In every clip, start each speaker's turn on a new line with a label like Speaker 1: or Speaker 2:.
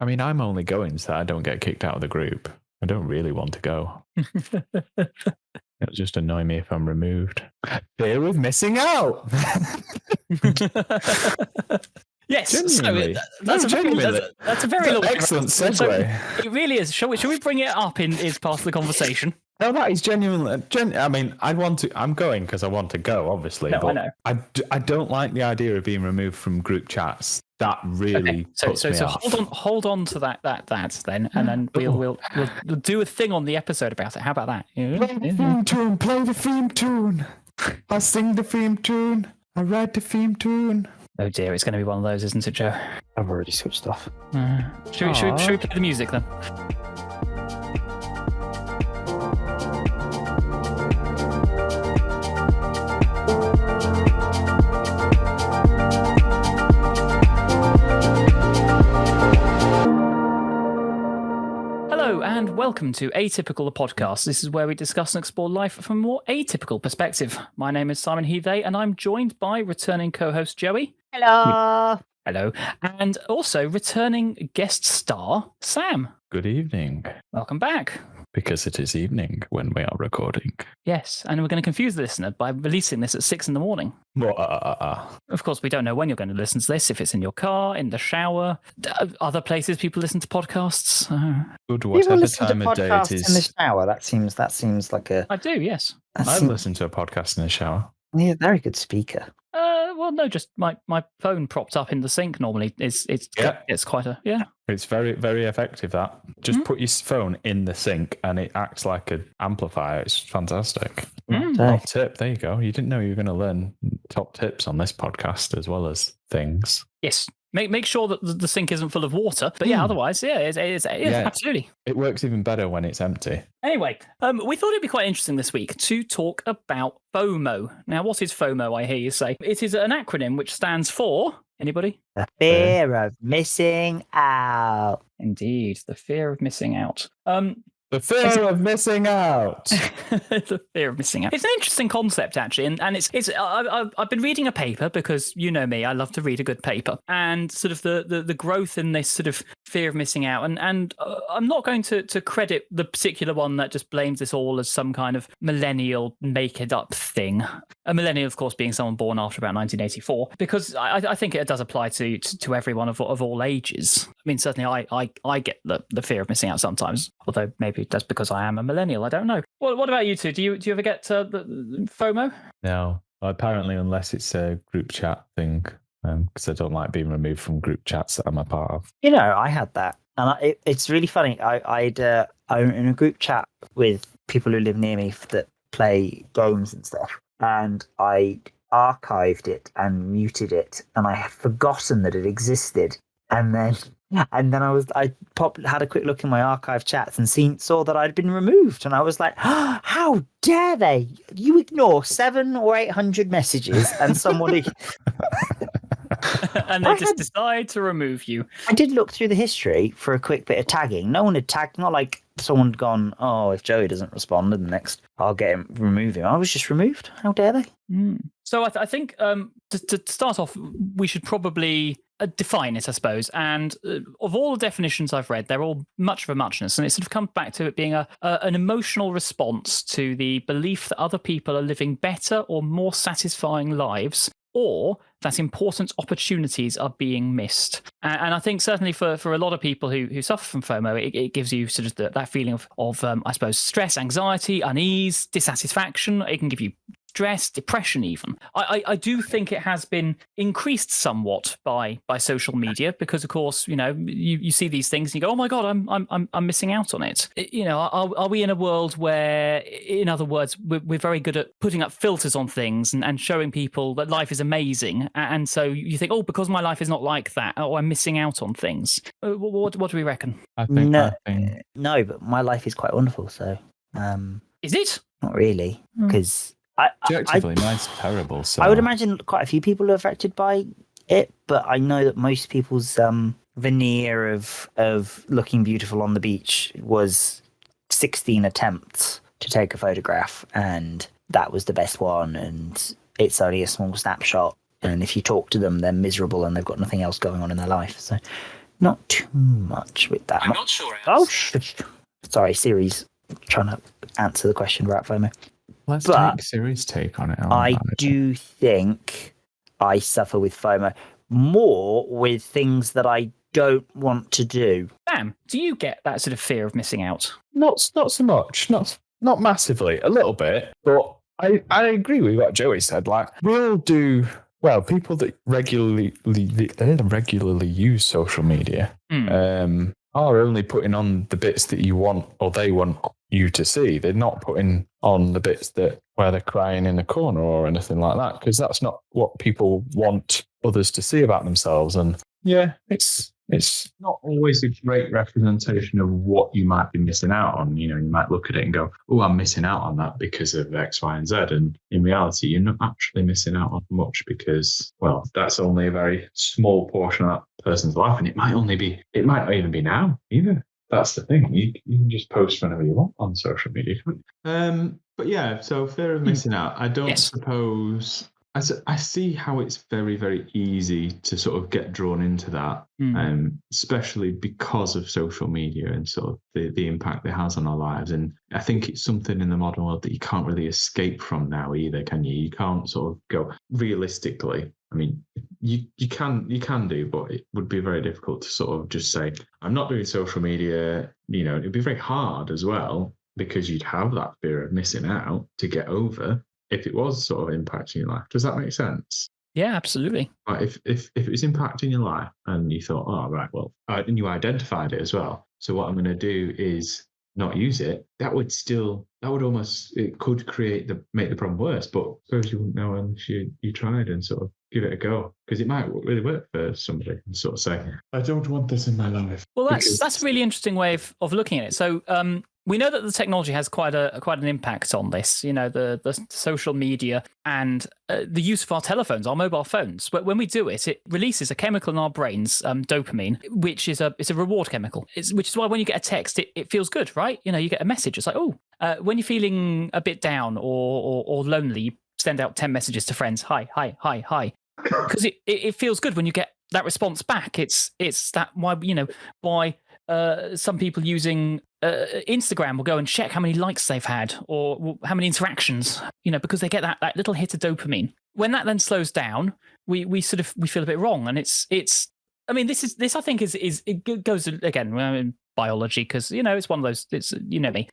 Speaker 1: I mean, I'm only going so I don't get kicked out of the group. I don't really want to go. It'll just annoy me if I'm removed. Fear of missing out.
Speaker 2: Yes,
Speaker 1: Genuinely.
Speaker 2: so that's a very long
Speaker 1: excellent segue.
Speaker 2: So it really is. Shall we bring it up in its part of the conversation?
Speaker 1: No, that is genuinely. I mean, I'm going because I want to go, obviously.
Speaker 2: No,
Speaker 1: but
Speaker 2: I know.
Speaker 1: I don't like the idea of being removed from group chats. That really puts me off.
Speaker 2: hold on to that then, and then we'll do a thing on the episode about it. How about that?
Speaker 1: Play the theme tune. Play the theme tune. I sing the theme tune. I write the theme tune.
Speaker 2: Oh dear, it's going to be one of those, isn't it, Joe?
Speaker 3: I've already switched off.
Speaker 2: Should we play the music then? Hello and welcome to Atypical, the podcast. This is where we discuss and explore life from a more atypical perspective. My name is Simon Heath, and I'm joined by returning co-host Joey.
Speaker 3: Hello.
Speaker 2: Hello. And also returning guest star, Sam.
Speaker 1: Good evening.
Speaker 2: Welcome back.
Speaker 1: Because it is evening when we are recording.
Speaker 2: Yes, and we're going to confuse the listener by releasing this at 6 a.m. Of course, we don't know when you're going to listen to this, if it's in your car, in the shower, other places people listen to podcasts.
Speaker 1: Good, whatever time of day it is.
Speaker 3: In the shower, that seems like a...
Speaker 2: I do, yes.
Speaker 1: I listen to a podcast in the shower.
Speaker 3: Yeah, very good speaker.
Speaker 2: Well, no, just my phone propped up in the sink normally. It's quite a, yeah.
Speaker 1: It's very, very effective, that. Just put your phone in the sink and it acts like an amplifier. It's fantastic. Top tip. There you go. You didn't know you were going to learn top tips on this podcast as well as things.
Speaker 2: Yes. Make sure that the sink isn't full of water. But yeah, otherwise, it's absolutely.
Speaker 1: It works even better when it's empty.
Speaker 2: Anyway, we thought it'd be quite interesting this week to talk about FOMO. Now, what is FOMO, I hear you say? It is an acronym which stands for... Anybody?
Speaker 3: The fear of missing out.
Speaker 2: Indeed, the fear of missing out.
Speaker 1: The fear of missing out.
Speaker 2: The fear of missing out. It's an interesting concept, actually, and it's. I've been reading a paper because you know me, I love to read a good paper, and sort of the growth in this sort of fear of missing out, and I'm not going to credit the particular one that just blames this all as some kind of millennial make it up thing. A millennial, of course, being someone born after about 1984, because I think it does apply to everyone of all ages. I mean, certainly I get the fear of missing out sometimes, although maybe that's because I am a millennial. I don't know. What about you two? Do you ever get the FOMO?
Speaker 1: No, apparently, unless it's a group chat thing, because I don't like being removed from group chats that I'm a part of.
Speaker 3: You know, I had that, and it's really funny. I'm in a group chat with people who live near me that play games and stuff, and I archived it and muted it, and I had forgotten that it existed, and then I had a quick look in my archive chats and saw that I'd been removed, and I was like, oh, how dare they? You ignore 700 or 800 messages and somebody
Speaker 2: and they just decide to remove you.
Speaker 3: I did look through the history for a quick bit of tagging. No one had tagged, not like someone had gone, oh, if Joey doesn't respond, then the next I'll remove him. I was just removed. How dare they?
Speaker 2: So I think to start off, we should probably define it, I suppose. And of all the definitions I've read, they're all much of a muchness. And it sort of comes back to it being an emotional response to the belief that other people are living better or more satisfying lives, or that important opportunities are being missed. And I think certainly for a lot of people who suffer from FOMO, it gives you sort of that feeling of I suppose, stress, anxiety, unease, dissatisfaction. It can give you stress, depression even. I do think it has been increased somewhat by social media because, of course, you know, you see these things and you go, oh my God, I'm missing out on it. You know, are we in a world where, in other words, we're very good at putting up filters on things and showing people that life is amazing, and so you think, oh, because my life is not like that, oh, I'm missing out on things. What do we reckon?
Speaker 1: I think
Speaker 3: no, but my life is quite wonderful. So,
Speaker 2: is it?
Speaker 3: Not really, because.
Speaker 1: Objectively, mine's terrible. So
Speaker 3: I would imagine quite a few people are affected by it, but I know that most people's veneer of looking beautiful on the beach was 16 attempts to take a photograph, and that was the best one, and it's only a small snapshot, and if you talk to them, they're miserable and they've got nothing else going on in their life. So Not too much with that.
Speaker 4: I'm not sure.
Speaker 3: Sorry, Siri's trying to answer the question about FOMO.
Speaker 1: Let's
Speaker 3: But
Speaker 1: take Siri's take on it.
Speaker 3: I do think I suffer with FOMO more with things that I don't want to do.
Speaker 2: Sam, do you get that sort of fear of missing out?
Speaker 1: Not so much. Not massively. A little bit. But I agree with what Joey said. Like, we'll do... Well, people that regularly use social media are only putting on the bits that you want or they want you to see. They're not putting on the bits where they're crying in a corner or anything like that, because that's not what people want others to see about themselves. And yeah, it's not always a great representation of what you might be missing out on. You know, you might look at it and go, oh, I'm missing out on that because of X, Y, and Z. And in reality, you're not actually missing out on much because, well, that's only a very small portion of that person's life. And it might not even be now either. That's the thing. You can just post whenever you want on social media. But yeah, so fear of missing out. I don't suppose... I see how it's very, very easy to sort of get drawn into that, especially because of social media and sort of the impact it has on our lives. And I think it's something in the modern world that you can't really escape from now either, can you? You can't sort of go realistically. I mean, you can do, but it would be very difficult to sort of just say, I'm not doing social media. You know, it'd be very hard as well because you'd have that fear of missing out to get over. If it was sort of impacting your life. Does that make sense?
Speaker 2: Yeah, absolutely.
Speaker 1: If it was impacting your life and you thought, oh, right, well, and you identified it as well. So what I'm going to do is not use it. It could make the problem worse, but I suppose you wouldn't know unless you tried and sort of give it a go, because it might really work for somebody and sort of say, I don't want this in my life.
Speaker 2: Well, that's a really interesting way of looking at it. So, we know that the technology has quite an impact on this. You know, the social media and the use of our telephones, our mobile phones. But when we do it, it releases a chemical in our brains, dopamine, which is a reward chemical. Which is why when you get a text, it feels good, right? You know, you get a message. It's like, when you're feeling a bit down or lonely, you send out 10 messages to friends. Hi, hi, hi, hi. Because it feels good when you get that response back. It's that why some people using Instagram will go and check how many likes they've had or how many interactions, you know, because they get that little hit of dopamine. When that then slows down, we feel a bit wrong. And it's I mean, this I think is it goes again in biology, because, you know, it's one of those, it's, you know me,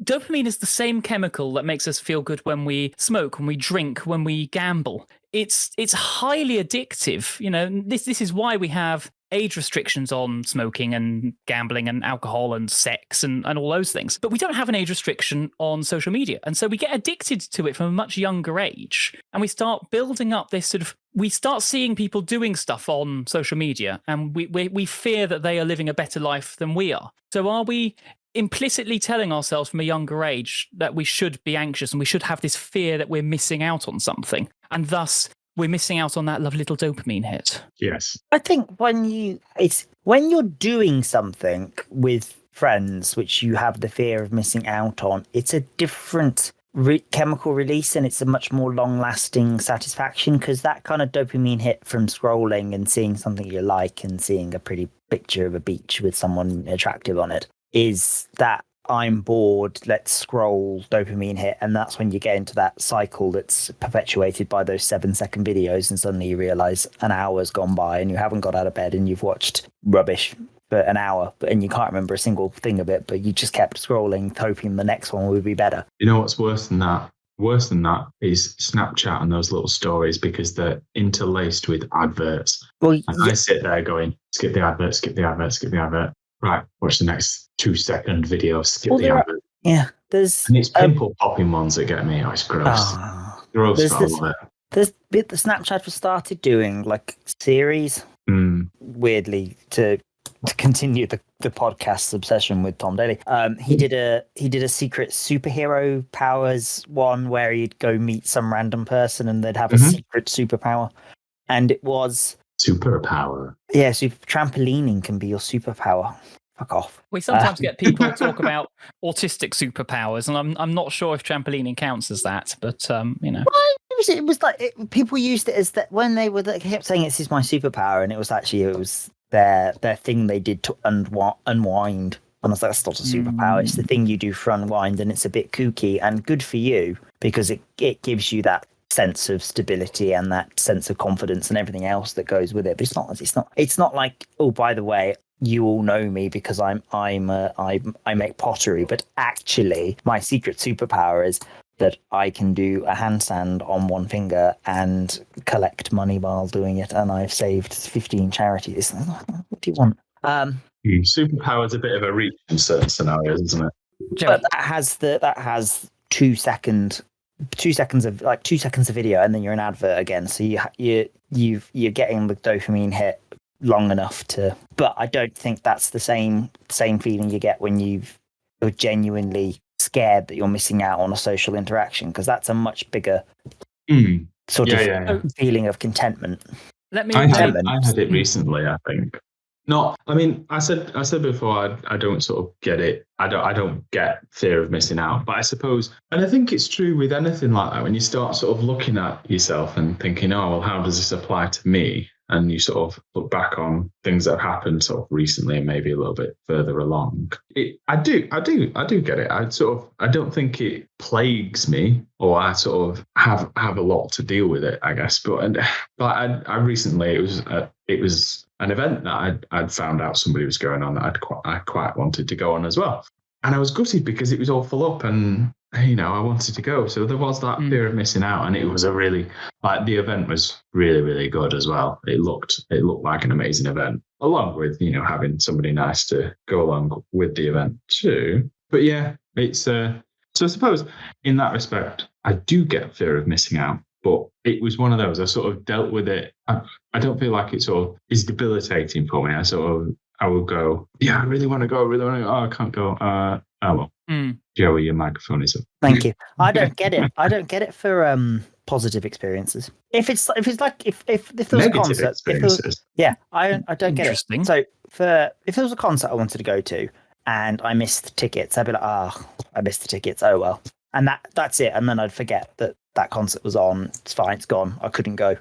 Speaker 2: dopamine is the same chemical that makes us feel good when we smoke, when we drink, when we gamble. It's highly addictive. You know, this is why we have age restrictions on smoking and gambling and alcohol and sex and all those things. But we don't have an age restriction on social media. And so we get addicted to it from a much younger age. And we start building up this we start seeing people doing stuff on social media, and we fear that they are living a better life than we are. So are we implicitly telling ourselves from a younger age that we should be anxious and we should have this fear that we're missing out on something, and thus we're missing out on that lovely little dopamine hit?
Speaker 1: Yes.
Speaker 3: I think when you're doing something with friends which you have the fear of missing out on, it's a different chemical release, and it's a much more long-lasting satisfaction, because that kind of dopamine hit from scrolling and seeing something you like and seeing a pretty picture of a beach with someone attractive on it is that I'm bored, let's scroll dopamine hit. And that's when you get into that cycle that's perpetuated by those 7-second videos, and suddenly you realize an hour's gone by and you haven't got out of bed and you've watched rubbish for an hour, and you can't remember a single thing of it, but you just kept scrolling hoping the next one would be better.
Speaker 1: You know what's worse than that? Worse than that is Snapchat and those little stories, because they're interlaced with adverts.
Speaker 3: Well,
Speaker 1: I sit there going, skip the advert, skip the advert, skip the advert. Right, watch the next 2-second video, skip the advert.
Speaker 3: Yeah,
Speaker 1: and it's pimple popping ones that get me. Oh, it's gross. Gross. I love it.
Speaker 3: There's bit the Snapchat was started doing like series, weirdly, to continue the podcast's obsession with Tom Daly. He did a secret superhero powers one where he'd go meet some random person and they'd have a secret superpower, and it was
Speaker 1: superpower.
Speaker 3: Yeah, trampolining can be your superpower. fuck off.
Speaker 2: We sometimes get people talk about autistic superpowers, and I'm not sure if trampolining counts as that, but you know.
Speaker 3: Well, it was like people used it as that when they kept saying this is my superpower, and it was their thing they did to unwind. And I was like, that's not a superpower. It's the thing you do for unwind, and it's a bit kooky and good for you because it gives you that sense of stability and that sense of confidence and everything else that goes with it. But it's not like, oh, by the way, you all know me because I make pottery, but actually my secret superpower is that I can do a handstand on one finger and collect money while doing it, and I've saved 15 charities. What do you want?
Speaker 4: Superpower is a bit of a reach in certain scenarios, isn't it?
Speaker 3: But that has 2 seconds of video, and then you're an advert again. So you're getting the dopamine hit long enough to. But I don't think that's the same feeling you get when you're genuinely scared that you're missing out on a social interaction, because that's a much bigger sort of feeling of contentment.
Speaker 4: I had it recently, I think. No, I mean, I said before, I don't sort of get it. I don't get fear of missing out. But I suppose, and I think it's true with anything like that, when you start sort of looking at yourself and thinking, oh, well, how does this apply to me? And you sort of look back on things that have happened sort of recently and maybe a little bit further along. I do get it. I don't think it plagues me, or I sort of have a lot to deal with it, I guess. But I recently, it was an event that I'd found out somebody was going on that I quite wanted to go on as well. And I was gutted because it was all full up and, you know, I wanted to go. So there was that fear of missing out. And it was the event was really, really good as well. It looked like an amazing event, along with, you know, having somebody nice to go along with the event too. But yeah, it's, so I suppose in that respect, I do get fear of missing out. But it was one of those, I sort of dealt with it. I don't feel like it sort of is debilitating for me. I will go, yeah, I really want to go. Oh, I can't go. Oh, well. Joey, your microphone is up.
Speaker 3: Thank you. I don't get it. I don't get it for positive experiences. If there was a concert, I don't get it. So if there was a concert I wanted to go to and I missed tickets, I'd be like, I missed the tickets. Oh, well. And that's it. And then I'd forget that concert was on. It's fine. It's gone. I couldn't go.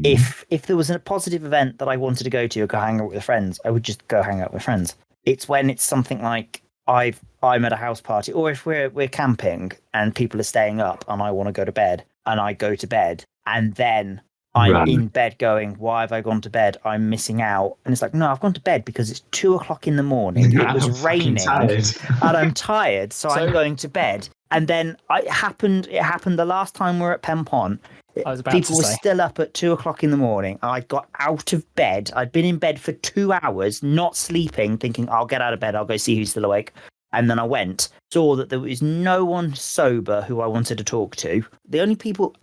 Speaker 3: If there was a positive event that I wanted to go to or go hang out with friends, I would just go hang out with friends. It's when it's something like I'm at a house party, or if we're camping and people are staying up and I want to go to bed and I go to bed and then I'm in bed going, why have I gone to bed? I'm missing out. And it's like, no, I've gone to bed because it's 2:00 in the morning. It was raining and I'm tired. So I'm going to bed. And then it happened the last time we were at Pempon. People were still up at 2:00 in the morning. I got out of bed. I'd been in bed for 2 hours, not sleeping, thinking I'll get out of bed. I'll go see who's still awake. And then I saw that there was no one sober who I wanted to talk to. There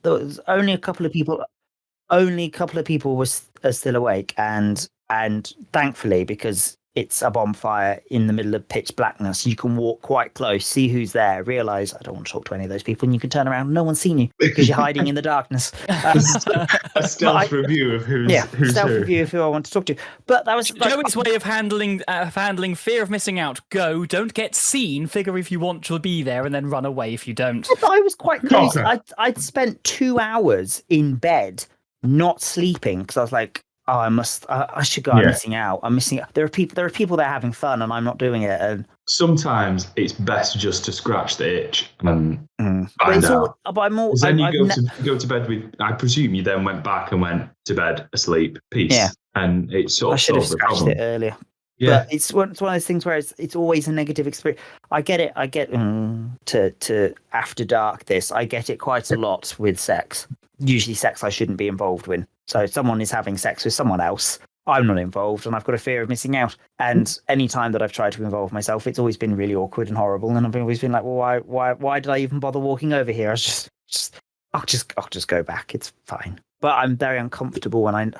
Speaker 3: was only a couple of people. Only a couple of people are still awake, and thankfully, because it's a bonfire in the middle of pitch blackness, you can walk quite close, see who's there, realise I don't want to talk to any of those people, and you can turn around and no one's seen you because you're hiding in the darkness.
Speaker 4: A stealth review of who's
Speaker 3: review of who I want to talk to. But that was
Speaker 2: Joey's way of handling fear of missing out. Go, don't get seen, figure if you want to be there, and then run away if you don't.
Speaker 3: I was quite close. I'd spent 2 hours in bed not sleeping because I was like, oh, I should go. I'm missing out. There are people that are having fun and I'm not doing it. And
Speaker 4: sometimes it's best just to scratch the itch and find out.
Speaker 3: Then
Speaker 4: you go to bed with, I presume you then went back and went to bed asleep. Peace. Yeah. And it's sort of
Speaker 3: I should have scratched it earlier. Yeah. But it's one of those things where it's always a negative experience. I get it. To after dark this. I get it quite a lot with sex. Usually sex I shouldn't be involved with. So if someone is having sex with someone else, I'm not involved and I've got a fear of missing out. And any time that I've tried to involve myself, it's always been really awkward and horrible. And I've always been like, well, why did I even bother walking over here? I'll just go back. It's fine. But I'm very uncomfortable when I'm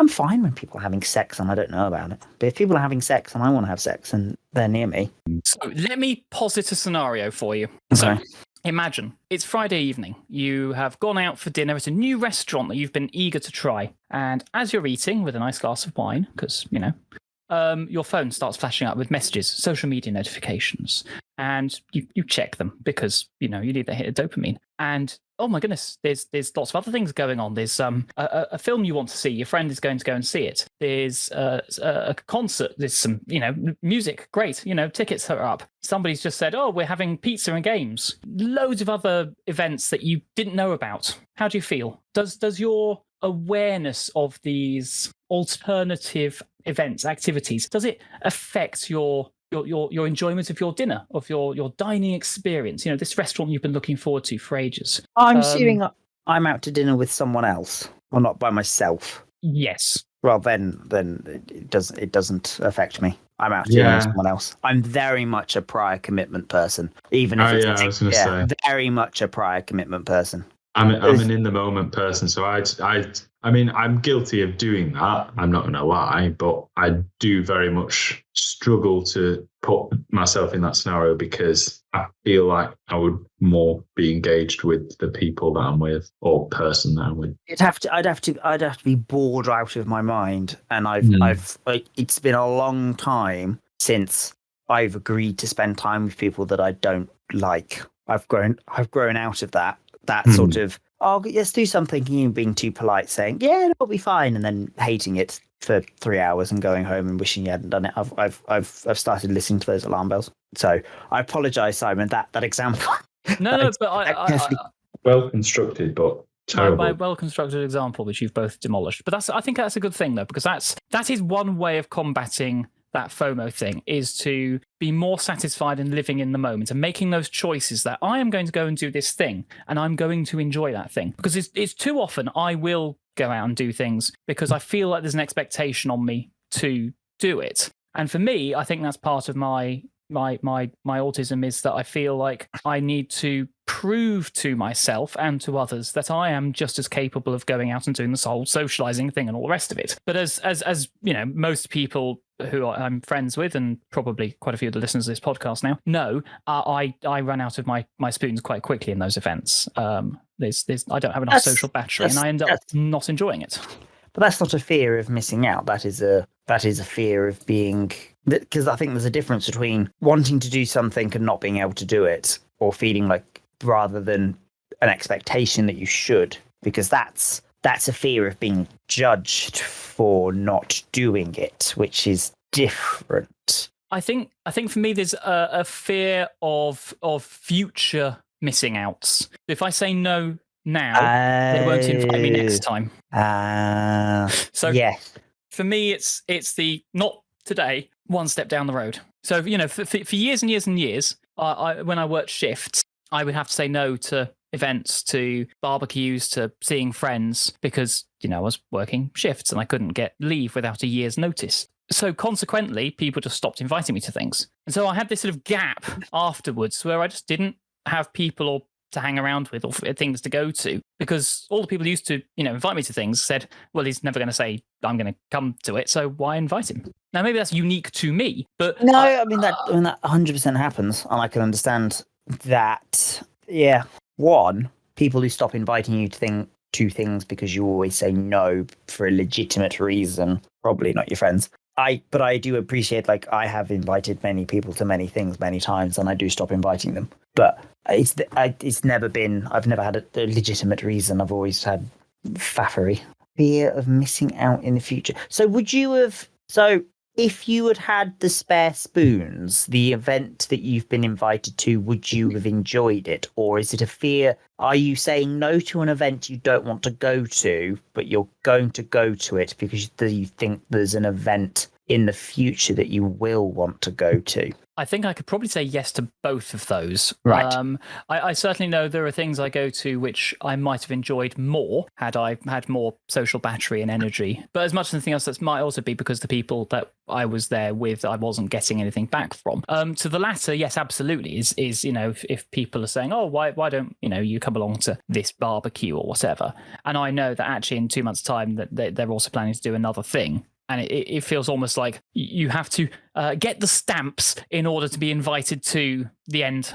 Speaker 3: fine when people are having sex and I don't know about it. But if people are having sex and I want to have sex and they're near me.
Speaker 2: So let me posit a scenario for you.
Speaker 3: Okay.
Speaker 2: So imagine it's Friday evening. You have gone out for dinner at a new restaurant that you've been eager to try. And as you're eating with a nice glass of wine, because, you know, your phone starts flashing up with messages, social media notifications, and you check them because you need that hit of dopamine. And oh my goodness, there's lots of other things going on. There's a film you want to see. Your friend is going to go and see it. There's a concert. There's some music. Great, tickets are up. Somebody's just said, oh, we're having pizza and games. Loads of other events that you didn't know about. How do you feel? Does your awareness of these alternative events, activities, does it affect your enjoyment of your dinner, of your dining experience? This restaurant you've been looking forward to for ages.
Speaker 3: I'm assuming I'm out to dinner with someone else, or not by myself.
Speaker 2: Yes.
Speaker 3: Well, then it doesn't affect me. I'm out to dinner with someone else. I'm very much a prior commitment person, even if
Speaker 4: I was going to say
Speaker 3: very much a prior commitment person.
Speaker 4: I'm an in the moment person, so I mean, I'm guilty of doing that. I'm not going to lie, but I do very much struggle to put myself in that scenario because I feel like I would more be engaged with the people that I'm with or person that I'm with.
Speaker 3: I'd have to be bored out of my mind, and it's been a long time since I've agreed to spend time with people that I don't like. I've grown out of that sort of, oh, let's do something, you being too polite, saying, yeah, it'll be fine, and then hating it for 3 hours and going home and wishing you hadn't done it. I've started listening to those alarm bells. So I apologise, Simon, that example.
Speaker 2: No, but I
Speaker 4: well constructed, but terrible.
Speaker 2: My well-constructed example, which you've both demolished. But I think that's a good thing, though, because that is one way of combating that FOMO thing, is to be more satisfied in living in the moment and making those choices that I am going to go and do this thing and I'm going to enjoy that thing. Because it's too often I will go out and do things because I feel like there's an expectation on me to do it. And for me, I think that's part of my autism, is that I feel like I need to prove to myself and to others that I am just as capable of going out and doing this whole socializing thing and all the rest of it. But as most people who I'm friends with, and probably quite a few of the listeners of this podcast now know, I run out of my spoons quite quickly in those events. I don't have enough social battery, and I end up not enjoying it.
Speaker 3: But that's not a fear of missing out. That is a fear of being, because I think there's a difference between wanting to do something and not being able to do it, or feeling like, rather than an expectation that you should, because that's a fear of being judged for not doing it, which is different.
Speaker 2: I think for me there's a fear of future missing outs. If I say no now, they won't invite me next time. So yes, for me it's the not today, one step down the road. So for years and years and years, I when I worked shifts, I would have to say no to events, to barbecues, to seeing friends, because I was working shifts and I couldn't get leave without a year's notice. So consequently, people just stopped inviting me to things. And so I had this sort of gap afterwards where I just didn't have people to hang around with or things to go to, because all the people who used to invite me to things said, well, he's never going to say I'm going to come to it, so why invite him? Now maybe that's unique to me, but
Speaker 3: no, I mean that 100% happens, and I can understand that. Yeah, one, people who stop inviting you to things because you always say no for a legitimate reason, probably not your friends. But I do appreciate, like, I have invited many people to many things many times, and I do stop inviting them. But it's never been, I've never had a legitimate reason. I've always had faffery. Fear of missing out in the future. So if you had the spare spoons, the event that you've been invited to, would you have enjoyed it? Or is it a fear? Are you saying no to an event you don't want to go to, but you're going to go to it because you think there's an event in the future that you will want to go to?
Speaker 2: I think I could probably say yes to both of those.
Speaker 3: Right.
Speaker 2: I certainly know there are things I go to which I might have enjoyed more had I had more social battery and energy. But as much as anything else, that might also be because the people that I was there with, I wasn't getting anything back from. To the latter, yes, absolutely. Is if people are saying, oh, why don't you come along to this barbecue or whatever, and I know that actually in 2 months' time that they're also planning to do another thing, and it feels almost like you have to get the stamps in order to be invited to the end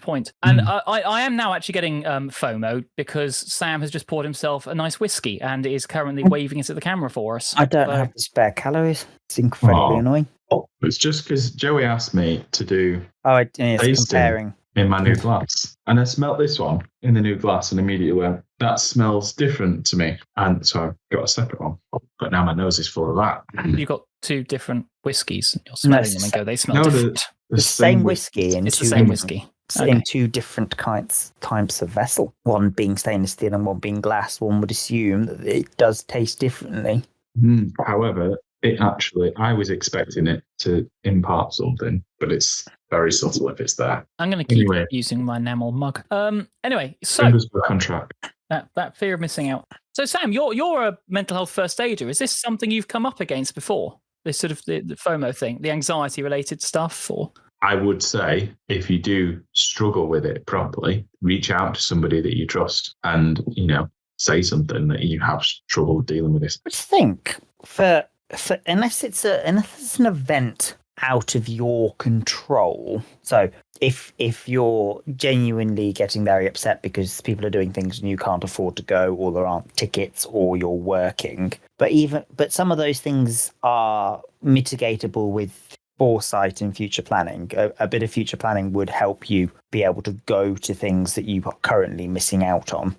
Speaker 2: point. And I am now actually getting FOMO because Sam has just poured himself a nice whiskey and is currently waving it at the camera for us.
Speaker 3: I don't have the spare calories. It's incredibly annoying.
Speaker 4: Oh, it's just because Joey asked me to do
Speaker 3: it's comparing
Speaker 4: in my new glass. And I smelt this one in the new glass and immediately went, that smells different to me. And so I've got a separate one. But now my nose is full of that.
Speaker 2: You've got two different whiskies. You're smelling them and go, they smell different.
Speaker 3: The same whiskey in
Speaker 2: it's the same whiskey.
Speaker 3: In two different types of vessel. One being stainless steel and one being glass. One would assume that it does taste differently.
Speaker 4: However, I was expecting it to impart something, but it's very subtle if it's there.
Speaker 2: I'm going to keep using my enamel mug. Anyway, so
Speaker 4: contract.
Speaker 2: That fear of missing out. So Sam, you're a mental health first aider. Is this something you've come up against before? This sort of the FOMO thing, the anxiety related stuff, or?
Speaker 4: I would say if you do struggle with it properly, reach out to somebody that you trust and, say something that you have trouble dealing with this.
Speaker 3: I think for unless it's an event out of your control. So if you're genuinely getting very upset because people are doing things and you can't afford to go, or there aren't tickets, or you're working, but some of those things are mitigatable with foresight and future planning. A bit of future planning would help you be able to go to things that you are currently missing out on.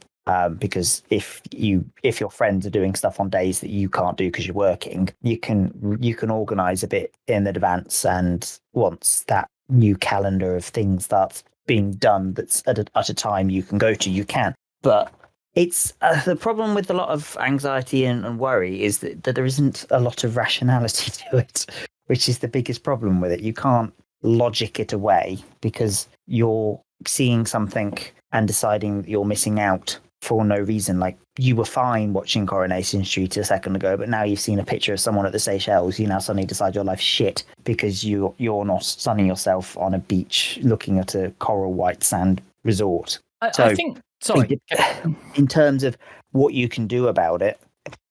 Speaker 3: Because if your friends are doing stuff on days that you can't do because you're working, you can organise a bit in advance, and once that new calendar of things starts being done, that's at a time you can go to, you can. But it's the problem with a lot of anxiety and worry is that there isn't a lot of rationality to it, which is the biggest problem with it. You can't logic it away because you're seeing something and deciding that you're missing out for no reason. Like, you were fine watching Coronation Street a second ago, but now you've seen a picture of someone at the Seychelles, you now suddenly decide your life's shit because you're not sunning yourself on a beach looking at a coral white sand resort.
Speaker 2: I think, sorry.
Speaker 3: In terms of what you can do about it,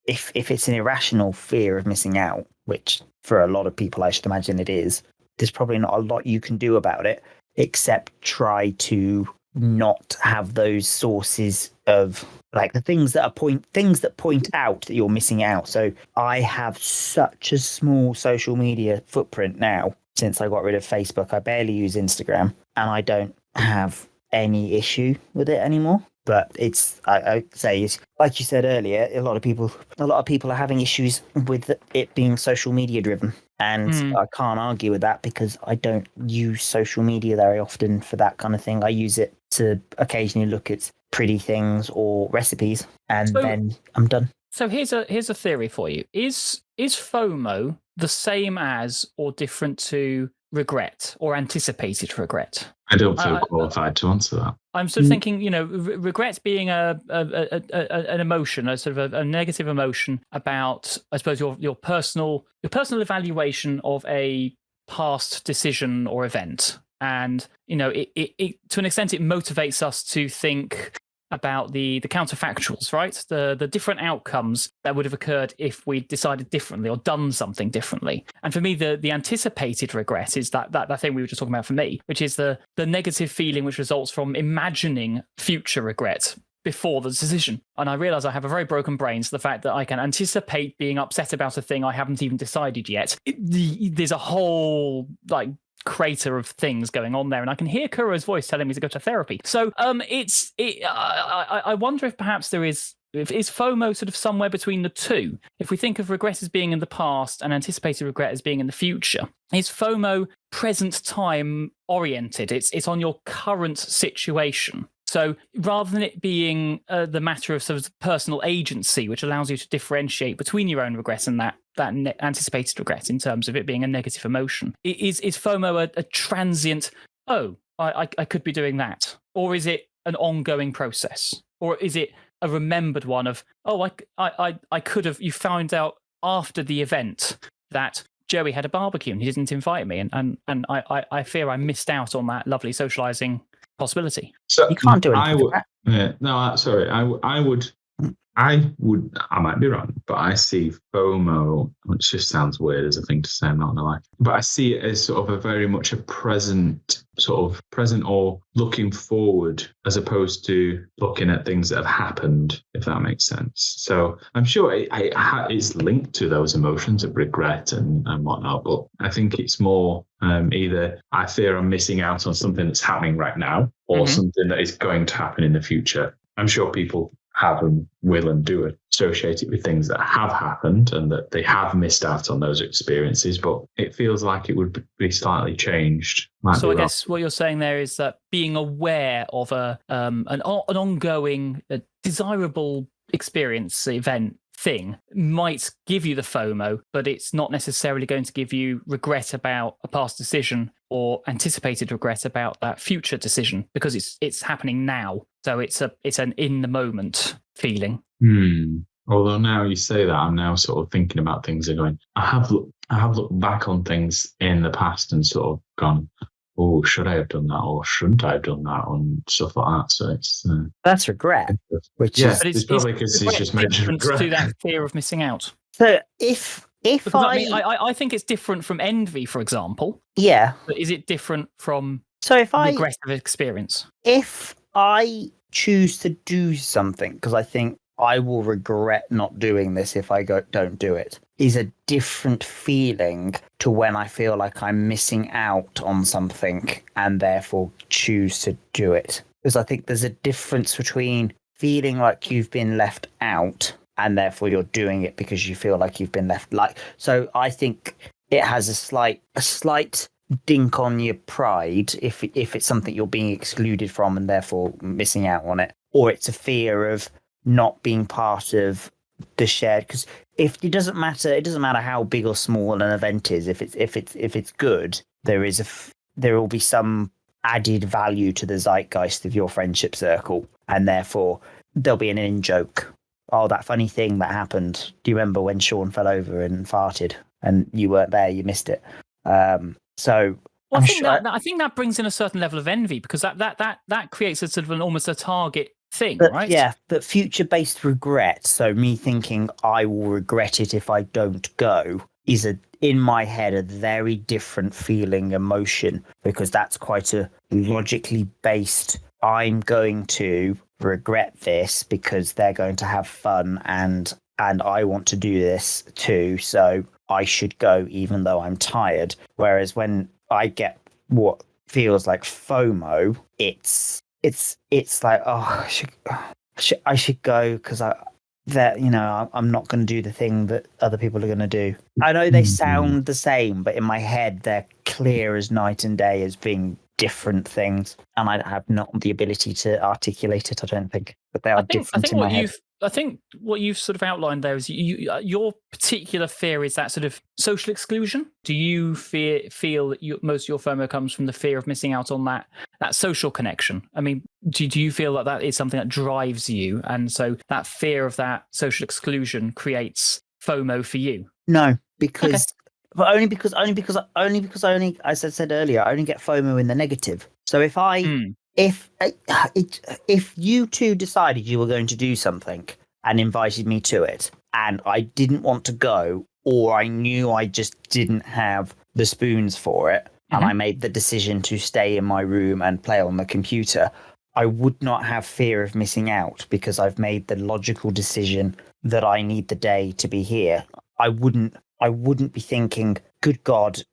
Speaker 3: if it's an irrational fear of missing out, which for a lot of people I should imagine it is, there's probably not a lot you can do about it except try to not have those sources of like the things that point out that you're missing out. So I have such a small social media footprint now since I got rid of Facebook. I barely use Instagram, and I don't have any issue with it anymore. But it's, I say, it's like you said earlier, a lot of people are having issues with it being social media driven. And I can't argue with that because I don't use social media very often for that kind of thing. I use it to occasionally look at pretty things or recipes, and then I'm done.
Speaker 2: So here's a theory for you. Is FOMO the same as or different to regret or anticipated regret?
Speaker 4: I don't feel qualified to answer that.
Speaker 2: I'm sort of thinking, regret being an emotion, a sort of a negative emotion about, I suppose, your personal evaluation of a past decision or event, and it to an extent it motivates us to think about the counterfactuals, right? The different outcomes that would have occurred if we decided differently or done something differently. And for me, the anticipated regret is that thing we were just talking about for me, which is the negative feeling which results from imagining future regret before the decision. And I realize I have a very broken brain, so the fact that I can anticipate being upset about a thing I haven't even decided yet, there's a whole crater of things going on there, and I can hear Kuro's voice telling me to go to therapy. So I wonder if perhaps is FOMO sort of somewhere between the two. If we think of regret as being in the past and anticipated regret as being in the future, is FOMO present time oriented? It's on your current situation. So rather than it being the matter of sort of personal agency, which allows you to differentiate between your own regret and that anticipated regret in terms of it being a negative emotion, is FOMO a transient, I could be doing that? Or is it an ongoing process? Or is it a remembered one of, I could have, you found out after the event that Joey had a barbecue and he didn't invite me, and I fear I missed out on that lovely socializing possibility.
Speaker 3: So you can't do anything.
Speaker 4: I would. I might be wrong, but I see FOMO, which just sounds weird as a thing to say, I'm not gonna lie, but I see it as sort of a very much a present or looking forward, as opposed to looking at things that have happened, if that makes sense. So I'm sure it's linked to those emotions of regret and whatnot, but I think it's more either I fear I'm missing out on something that's happening right now, or something that is going to happen in the future. I'm sure people have and will and do associate it with things that have happened and that they have missed out on those experiences, but it feels like it would be slightly changed.
Speaker 2: So I guess what you're saying there is that being aware of an ongoing, desirable experience, event, thing might give you the FOMO, but it's not necessarily going to give you regret about a past decision or anticipated regret about that future decision, because it's happening now. So it's an in the moment feeling.
Speaker 4: Although now you say that, I'm now sort of thinking about things and going, I have looked back on things in the past and sort of gone, oh, should I have done that or shouldn't I have done that, and stuff like that. So it's
Speaker 3: that's regret, which is
Speaker 4: it's probably because it's just mentioned regret
Speaker 2: to that fear of missing out.
Speaker 3: So if
Speaker 2: I think it's different from envy, for example.
Speaker 3: Yeah,
Speaker 2: but is it different from regret of experience?
Speaker 3: If I choose to do something because I think I will regret not doing this if I don't do it, is a different feeling to when I feel like I'm missing out on something and therefore choose to do it. Because I think there's a difference between feeling like you've been left out and therefore you're doing it because you feel like you've been left. So I think it has a slight dink on your pride if it's something you're being excluded from and therefore missing out on it, or it's a fear of not being part of the shared. Because if it doesn't matter how big or small an event is, if it's good, there will be some added value to the zeitgeist of your friendship circle, and therefore there'll be an in joke. Oh, that funny thing that happened. Do you remember when Sean fell over and farted and you weren't there? You missed it. So
Speaker 2: well, I think that brings in a certain level of envy, because that creates a sort of almost a target thing, right?
Speaker 3: Yeah, but future-based regret. So me thinking I will regret it if I don't go is in my head a very different feeling, emotion, because that's quite a logically based. I'm going to regret this because they're going to have fun and I want to do this too, so I should go even though I'm tired. Whereas when I get what feels like FOMO, it's like, oh, I should go because I'm not going to do the thing that other people are going to do. I know they sound the same, but in my head they're clear as night and day as being different things, and I have not the ability to articulate it, I don't think, but they are different in my head.
Speaker 2: I think what you've sort of outlined there is your particular fear is that sort of social exclusion. Do you feel that most of your FOMO comes from the fear of missing out on that social connection? I mean, do you feel like that is something that drives you, and so that fear of that social exclusion creates FOMO for you?
Speaker 3: No, because. Okay. But only because as I said earlier, I only get FOMO in the negative. So if you two decided you were going to do something and invited me to it, and I didn't want to go, or I knew I just didn't have the spoons for it, and I made the decision to stay in my room and play on the computer, I would not have fear of missing out because I've made the logical decision that I need the day to be here. I wouldn't be thinking, good God.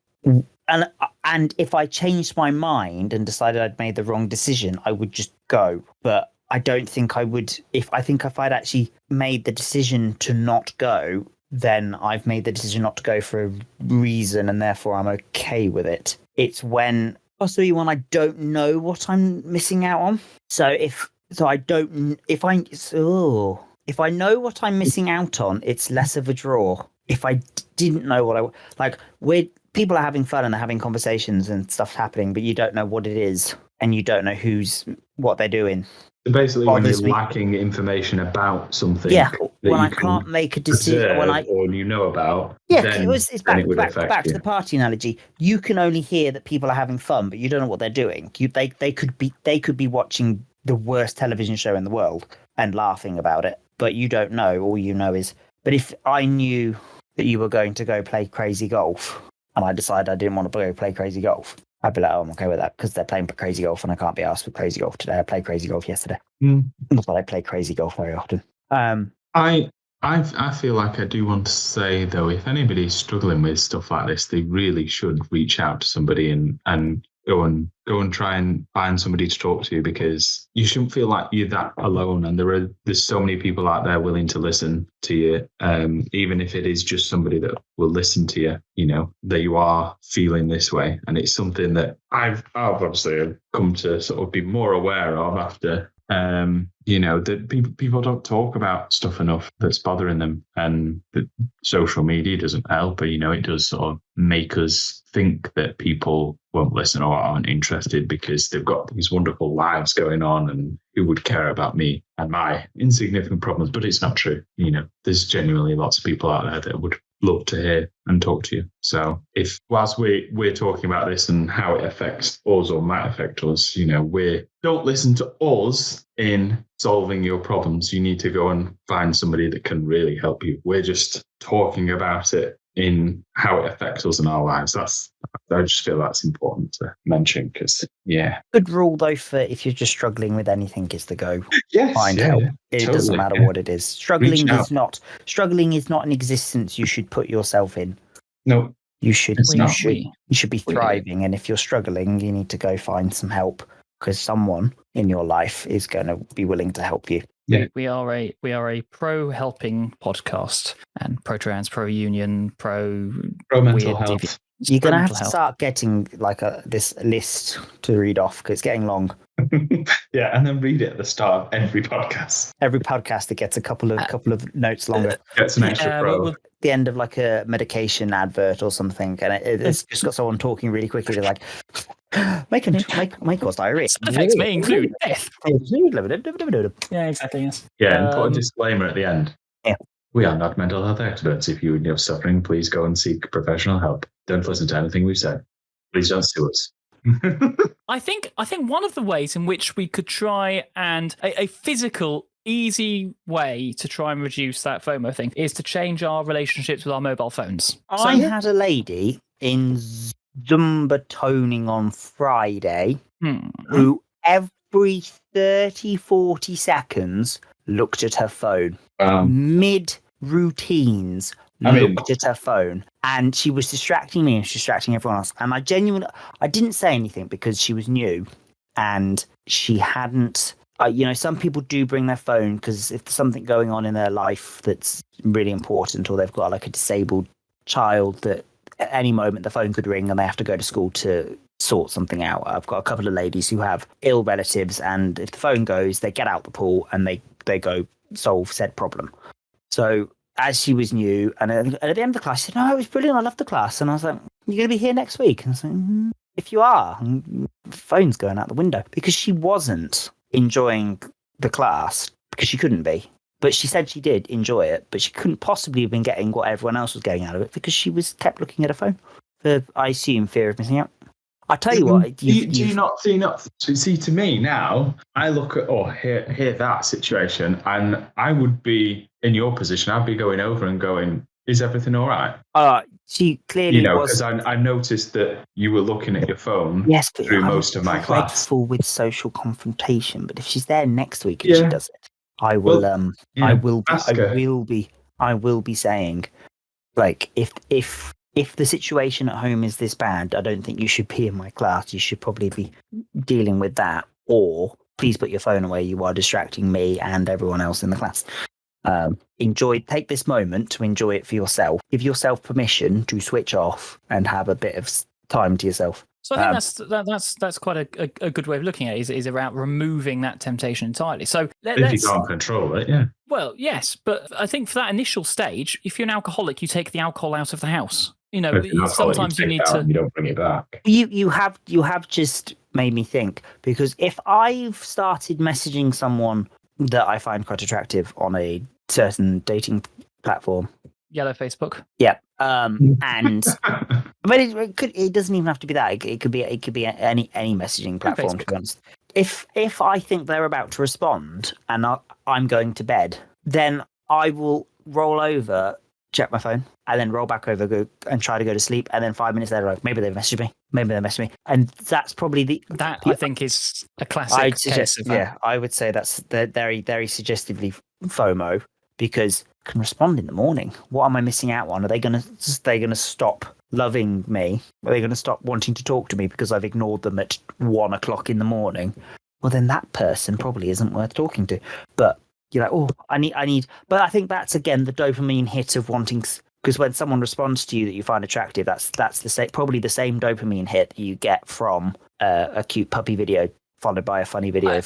Speaker 3: And if I changed my mind and decided I'd made the wrong decision, I would just go. But I don't think I would. If I'd actually made the decision to not go, then I've made the decision not to go for a reason, and therefore I'm okay with it. It's possibly when I don't know what I'm missing out on. So if I know what I'm missing out on, it's less of a draw. If I didn't know what people are having fun and they're having conversations and stuff's happening, but you don't know what it is and you don't know what they're doing.
Speaker 4: So basically, when you're lacking information about something,
Speaker 3: when I can't make a decision,
Speaker 4: or you know about,
Speaker 3: it's back to the party analogy. You can only hear that people are having fun, but you don't know what they're doing. They could be watching the worst television show in the world and laughing about it, but you don't know. All you know is, but if I knew that you were going to go play crazy golf and I decided I didn't want to go play crazy golf, I'd be like, oh, I'm okay with that because they're playing crazy golf and I can't be asked for crazy golf today. I played crazy golf yesterday. Not that I play crazy golf very often.
Speaker 4: I feel like I do want to say, though, if anybody's struggling with stuff like this, they really should reach out to somebody and go and try and find somebody to talk to, because you shouldn't feel like you're that alone. And there's so many people out there willing to listen to you, even if it is just somebody that will listen to you, you know, that you are feeling this way. And it's something that I've obviously come to sort of be more aware of after. You know, that people don't talk about stuff enough that's bothering them, and that social media doesn't help, but, you know, it does sort of make us think that people won't listen or aren't interested because they've got these wonderful lives going on, and who would care about me and my insignificant problems? But it's not true. You know, there's genuinely lots of people out there that would love to hear and talk to you. So if whilst we're talking about this and how it affects us or might affect us, you know, don't listen to us in solving your problems. You need to go and find somebody that can really help you. We're just talking about it in how it affects us in our lives. I just feel that's important to mention because, yeah.
Speaker 3: Good rule, though, for if you're just struggling with anything is to go find help. It
Speaker 4: totally,
Speaker 3: doesn't matter what it is. Struggling is not an existence you should put yourself in.
Speaker 4: No.
Speaker 3: You should be thriving, and if you're struggling, you need to go find some help because someone in your life is going to be willing to help you.
Speaker 2: Yeah. We are a pro helping podcast and pro trans, pro union, pro
Speaker 4: mental health.
Speaker 3: You're going to have to start getting like this list to read off because it's getting long.
Speaker 4: Yeah, and then read it at the start of every podcast.
Speaker 3: Every podcast that gets a couple of notes longer.
Speaker 4: Gets an extra pro.
Speaker 3: The end of like a medication advert or something, and it's just got someone talking really quickly. They're like, may cause diarrhea.
Speaker 2: Effects may include death. Yeah, exactly. Yes.
Speaker 4: Yeah, and put a disclaimer at the end.
Speaker 3: Yeah.
Speaker 4: We are not mental health experts. If you are suffering, please go and seek professional help. Don't listen to anything we've said. Please don't sue us.
Speaker 2: I think one of the ways in which we could try and a physical, easy way to try and reduce that FOMO thing is to change our relationships with our mobile phones.
Speaker 3: I had a lady in Zumba toning on Friday who every 30, 40 seconds looked at her phone. Mid-routines looked at her phone. And she was distracting me and distracting everyone else. And I didn't say anything because she was new and she hadn't, some people do bring their phone because if there's something going on in their life that's really important, or they've got like a disabled child that at any moment the phone could ring and they have to go to school to sort something out. I've got a couple of ladies who have ill relatives, and if the phone goes, they get out the pool and they go solve said problem. So as she was new, and at the end of the class, she said, "No, it was brilliant. I loved the class." And I was like, "You're going to be here next week?" And I was like, "If you are, the phone's going out the window," because she wasn't enjoying the class because she couldn't be. But she said she did enjoy it, but she couldn't possibly have been getting what everyone else was getting out of it because she kept looking at her phone. For, I assume, fear of missing out. I tell you what,
Speaker 4: do you not see? To me now, I look at hear that situation, and I would be in your position. I'd be going over and going, "Is everything all right?"
Speaker 3: She clearly was,
Speaker 4: because I noticed that you were looking at your phone.
Speaker 3: Yes, but
Speaker 4: through most of my class.
Speaker 3: Dreadful with social confrontation, but if she's there next week and she does it, I will. I will be saying, like, if the situation at home is this bad, I don't think you should be in my class. You should probably be dealing with that, or please put your phone away. You are distracting me and everyone else in the class. Take this moment to enjoy it for yourself. Give yourself permission to switch off and have a bit of time to yourself.
Speaker 2: So I think that's quite a good way of looking at it. Is about removing that temptation entirely. So
Speaker 4: if you can't control it, yeah.
Speaker 2: Well, yes, but I think for that initial stage, if you're an alcoholic, you take the alcohol out of the house. Sometimes you need to.
Speaker 4: You don't bring it back.
Speaker 3: You have just made me think, because if I've started messaging someone that I find quite attractive on a certain dating platform,
Speaker 2: Yellow Facebook.
Speaker 3: Yeah. And but it doesn't even have to be that. It could be any messaging platform, to be honest. If I think they're about to respond and I'm going to bed then I will roll over, check my phone, and then roll back over, go and try to go to sleep. And then 5 minutes later, like, maybe they've messaged me. And that's probably
Speaker 2: I think is a classic case of that.
Speaker 3: Yeah, I would say that's very, very suggestively FOMO, because I can respond in the morning. What am I missing out on? Are they going to stop loving me? Are they going to stop wanting to talk to me because I've ignored them at 1 o'clock in the morning? Well, then that person probably isn't worth talking to. But you're like, oh, I need. But I think that's again the dopamine hit of wanting. Because when someone responds to you that you find attractive, that's probably the same dopamine hit you get from a cute puppy video followed by a funny video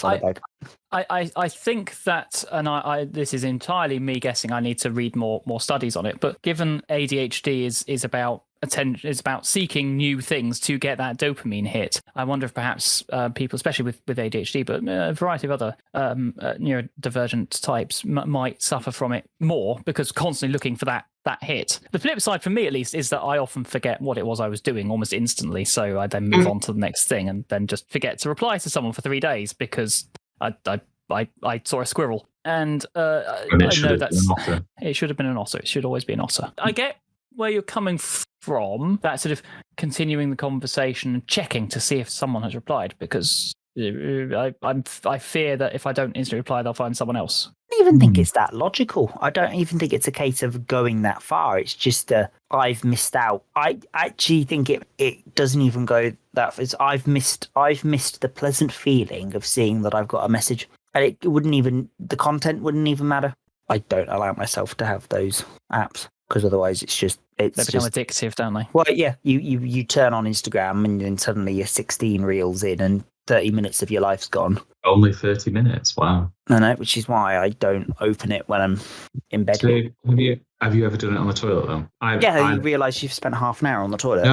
Speaker 2: I think that, and I this is entirely me guessing. I need to read more studies on it. But given ADHD is about attention, is about seeking new things to get that dopamine hit. I wonder if perhaps people, especially with ADHD, but a variety of other neurodivergent types, might suffer from it more because constantly looking for that hit. The flip side, for me at least, is that I often forget what it was I was doing almost instantly. So I then move on to the next thing and then just forget to reply to someone for 3 days because I saw a squirrel. And I know it should have been an otter. It should always be an otter. I get where you're coming from, that sort of continuing the conversation and checking to see if someone has replied, because I fear that if I don't instantly reply, they'll find someone else.
Speaker 3: I don't even think it's that logical. I don't even think it's a case of going that far. It's just I've missed out. I actually think it doesn't even go that far. I've missed the pleasant feeling of seeing that I've got a message, and the content wouldn't even matter. I don't allow myself to have those apps because otherwise they become
Speaker 2: addictive, don't they?
Speaker 3: Well, yeah, you turn on Instagram and then suddenly you're 16 reels in and 30 minutes of your life's gone.
Speaker 4: Only 30 minutes, wow.
Speaker 3: I know, which is why I don't open it when I'm in bed.
Speaker 4: So have you ever done it on the toilet though?
Speaker 3: You realise you've spent half an hour on the toilet.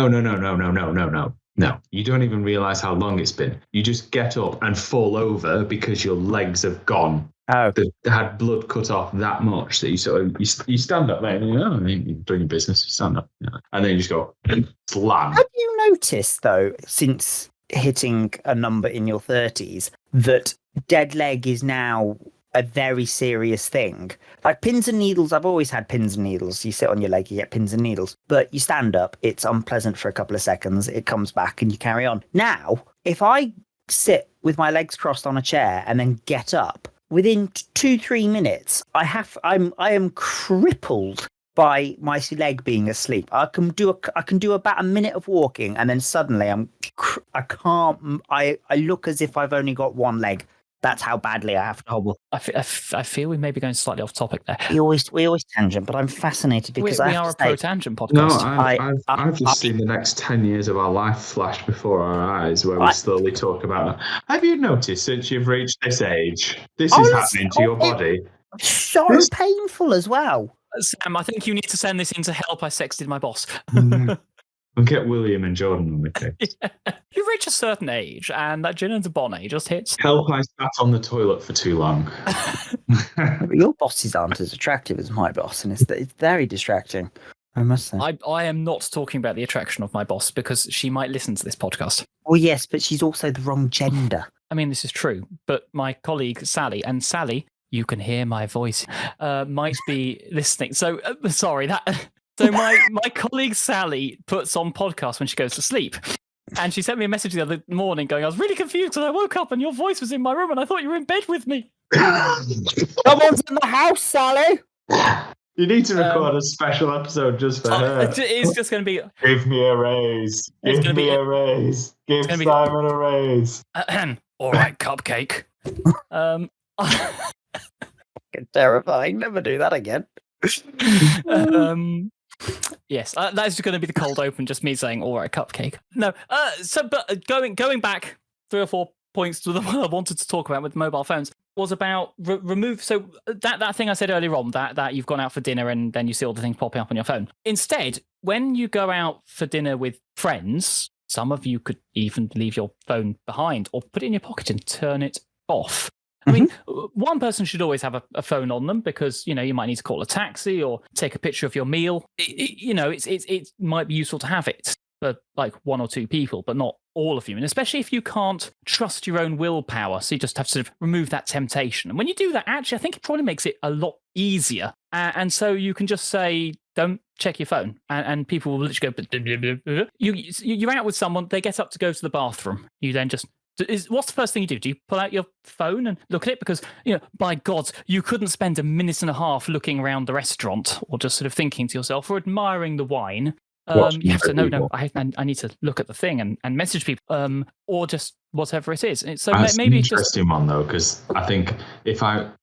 Speaker 4: No, you don't even realise how long it's been. You just get up and fall over because your legs have gone.
Speaker 3: Oh.
Speaker 4: They had blood cut off that much that you stand up there and you're doing your business, you stand up, and then you just go slam.
Speaker 3: Have you noticed though, since hitting a number in your 30s, that dead leg is now a very serious thing? Like pins and needles, I've always had pins and needles. You sit on your leg, you get pins and needles. But you stand up, it's unpleasant for a couple of seconds, it comes back and you carry on. Now, if I sit with my legs crossed on a chair and then get up, within 2-3 minutes, I am crippled by my leg being asleep. I can do about a minute of walking, and then suddenly I look as if I've only got one leg. That's how badly I have to hobble.
Speaker 2: I feel we may be going slightly off topic there.
Speaker 3: We always tangent, but I'm fascinated because
Speaker 2: we are a pro-tangent podcast.
Speaker 4: No, I've just seen the next 10 years of our life flash before our eyes, where we slowly talk about that. Have you noticed since you've reached this age, this is happening to your body?
Speaker 3: So painful as well.
Speaker 2: Sam, I think you need to send this in to help. I sexted my boss.
Speaker 4: We'll get William and Jordan on the case.
Speaker 2: Yeah. You reach a certain age, and that Gin and Bonnet just hits.
Speaker 4: Help, I sat on the toilet for too long.
Speaker 3: Your bosses aren't as attractive as my boss, and it's very distracting, I must say.
Speaker 2: I am not talking about the attraction of my boss, because she might listen to this podcast.
Speaker 3: Well, yes, but she's also the wrong gender.
Speaker 2: I mean, this is true, but my colleague Sally, and Sally, you can hear my voice, might be listening. So, sorry, that... So my colleague Sally puts on podcasts when she goes to sleep. And she sent me a message the other morning going, I was really confused and I woke up and your voice was in my room and I thought you were in bed with me.
Speaker 3: Someone's in the house, Sally.
Speaker 4: You need to record a special episode just for her.
Speaker 2: It's just going to be...
Speaker 4: Give me a raise. Give me a raise. Give Simon a raise.
Speaker 2: All right, cupcake.
Speaker 3: Terrifying. Never do that again.
Speaker 2: Yes, that's going to be the cold open. Just me saying, "All right, cupcake." No, but going back 3 or 4 points to what I wanted to talk about with mobile phones was about remove. So that thing I said earlier on, that you've gone out for dinner and then you see all the things popping up on your phone. Instead, when you go out for dinner with friends, some of you could even leave your phone behind or put it in your pocket and turn it off. I mean, one person should always have a phone on them because, you might need to call a taxi or take a picture of your meal. It might be useful to have it. for like one or two people, but not all of you. And especially if you can't trust your own willpower. So you just have to sort of remove that temptation. And when you do that, actually, I think it probably makes it a lot easier. And so you can just say, don't check your phone. And people will literally go, you're out with someone, they get up to go to the bathroom. You then just, what's the first thing you do? Do you pull out your phone and look at it? Because, by God, you couldn't spend a minute and a half looking around the restaurant or just sort of thinking to yourself or admiring the wine. You have to no. I need to look at the thing and message people, or just whatever it is. So
Speaker 4: that's
Speaker 2: maybe
Speaker 4: an interesting one though, because I think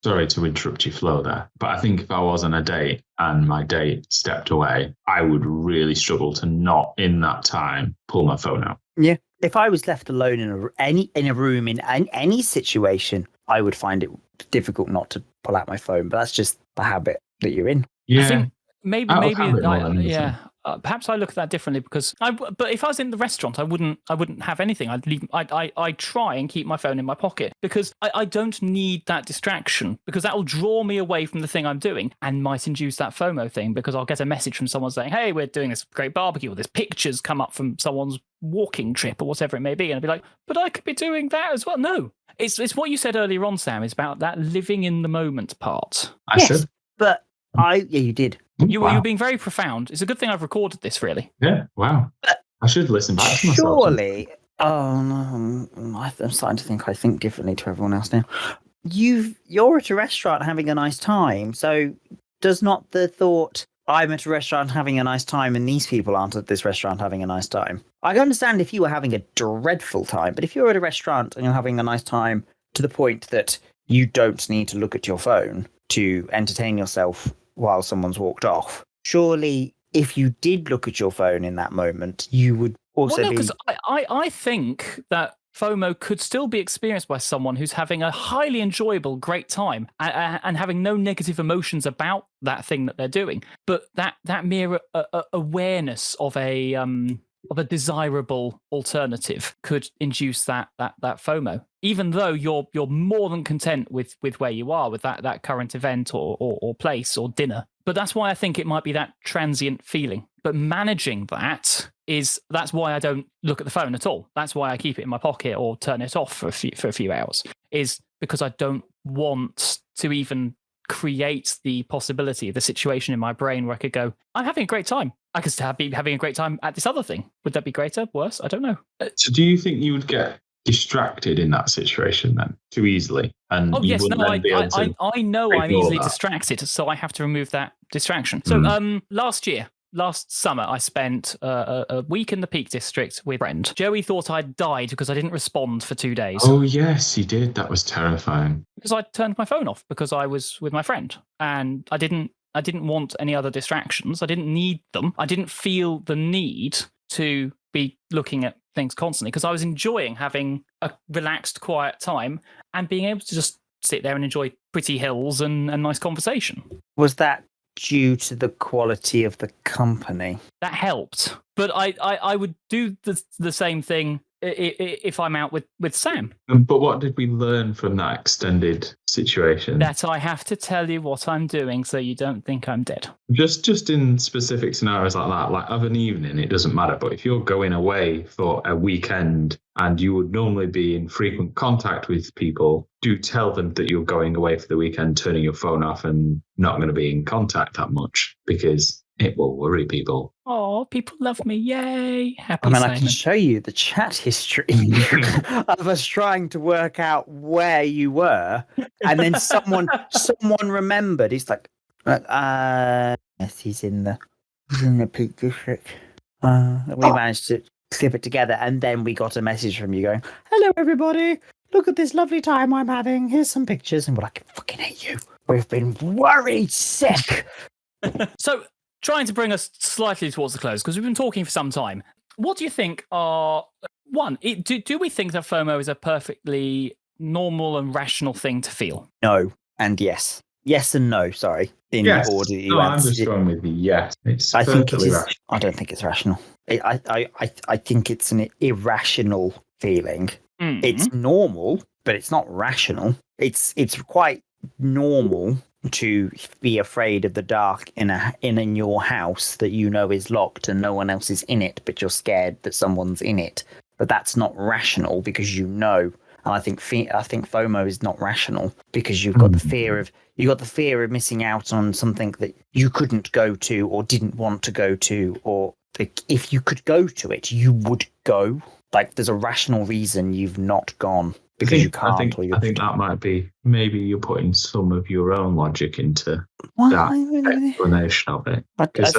Speaker 4: sorry to interrupt your flow there, but I think if I was on a date and my date stepped away, I would really struggle to not in that time pull my phone out.
Speaker 3: Yeah, if I was left alone in a room in any situation, I would find it difficult not to pull out my phone. But that's just the habit that you're in.
Speaker 4: Yeah,
Speaker 2: I think maybe perhaps I look at that differently because but if I was in the restaurant, I wouldn't have anything. I'd try and keep my phone in my pocket because I don't need that distraction, because that will draw me away from the thing I'm doing and might induce that FOMO thing, because I'll get a message from someone saying, hey, we're doing this great barbecue, or there's pictures come up from someone's walking trip or whatever it may be, and I'd be like, but I could be doing that as well. No, it's what you said earlier on, Sam, is about that living in the moment part.
Speaker 3: But you did.
Speaker 2: You were being very profound. It's a good thing I've recorded this, really.
Speaker 4: Yeah, wow. I should listen back to myself.
Speaker 3: Surely, I'm starting to think I think differently to everyone else now. You're at a restaurant having a nice time, so does not the thought, I'm at a restaurant having a nice time and these people aren't at this restaurant having a nice time? I can understand if you were having a dreadful time, but if you're at a restaurant and you're having a nice time to the point that you don't need to look at your phone to entertain yourself while someone's walked off, surely if you did look at your phone in that moment, you would also be...
Speaker 2: because I think that FOMO could still be experienced by someone who's having a highly enjoyable, great time and having no negative emotions about that thing that they're doing. But that mere awareness of a desirable alternative could induce that FOMO, even though you're more than content with where you are with that current event or place or dinner. But that's why I think it might be that transient feeling. But managing that's why I don't look at the phone at all. That's why I keep it in my pocket or turn it off for a few hours, is because I don't want to even create the possibility, the situation in my brain where I could go, I'm having a great time. I could still be having a great time at this other thing. Would that be greater? Worse? I don't know.
Speaker 4: So do you think you would get distracted in that situation then too easily? And
Speaker 2: I know I'm easily distracted, so I have to remove that distraction. So last summer, I spent a week in the Peak District with a friend. Joey thought I'd died because I didn't respond for 2 days.
Speaker 4: Oh, yes, he did. That was terrifying.
Speaker 2: Because I turned my phone off because I was with my friend. And I didn't want any other distractions. I didn't need them. I didn't feel the need to be looking at things constantly because I was enjoying having a relaxed, quiet time and being able to just sit there and enjoy pretty hills and nice conversation.
Speaker 3: Was that due to the quality of the company?
Speaker 2: That helped, but I would do the same thing if I'm out with Sam.
Speaker 4: But what did we learn from that extended situation?
Speaker 2: That I have to tell you what I'm doing so you don't think I'm dead.
Speaker 4: Just in specific scenarios like that, like of an evening, it doesn't matter. But if you're going away for a weekend and you would normally be in frequent contact with people, do tell them that you're going away for the weekend, turning your phone off and not going to be in contact that much, because it will worry people.
Speaker 2: Oh, people love me. Yay. Happy
Speaker 3: I can show you the chat history of us trying to work out where you were. And then someone remembered. He's like, yes, he's in the Peak District. We managed to clip it together. And then we got a message from you going, hello, everybody. Look at this lovely time I'm having. Here's some pictures. And we're like, I fucking hate you. We've been worried sick.
Speaker 2: So, trying to bring us slightly towards the close, because we've been talking for some time. What do you think are... One, do we think that FOMO is a perfectly normal and rational thing to feel?
Speaker 3: No and yes. Yes and no, sorry. In
Speaker 4: yes.
Speaker 3: the order you
Speaker 4: I'm just going with the yes.
Speaker 3: I don't think it's rational. I think it's an irrational feeling. Mm-hmm. It's normal, but it's not rational. It's quite normal to be afraid of the dark in your house that you know is locked and no one else is in it, but you're scared that someone's in it. But that's not rational because you know. And I think FOMO is not rational because you've got the fear of missing out on something that you couldn't go to or didn't want to go to, or like, if you could go to it, you would go. Like, there's a rational reason you've not gone because you can't.
Speaker 4: I think that might be, maybe you're putting some of your own logic into that explanation of it. Because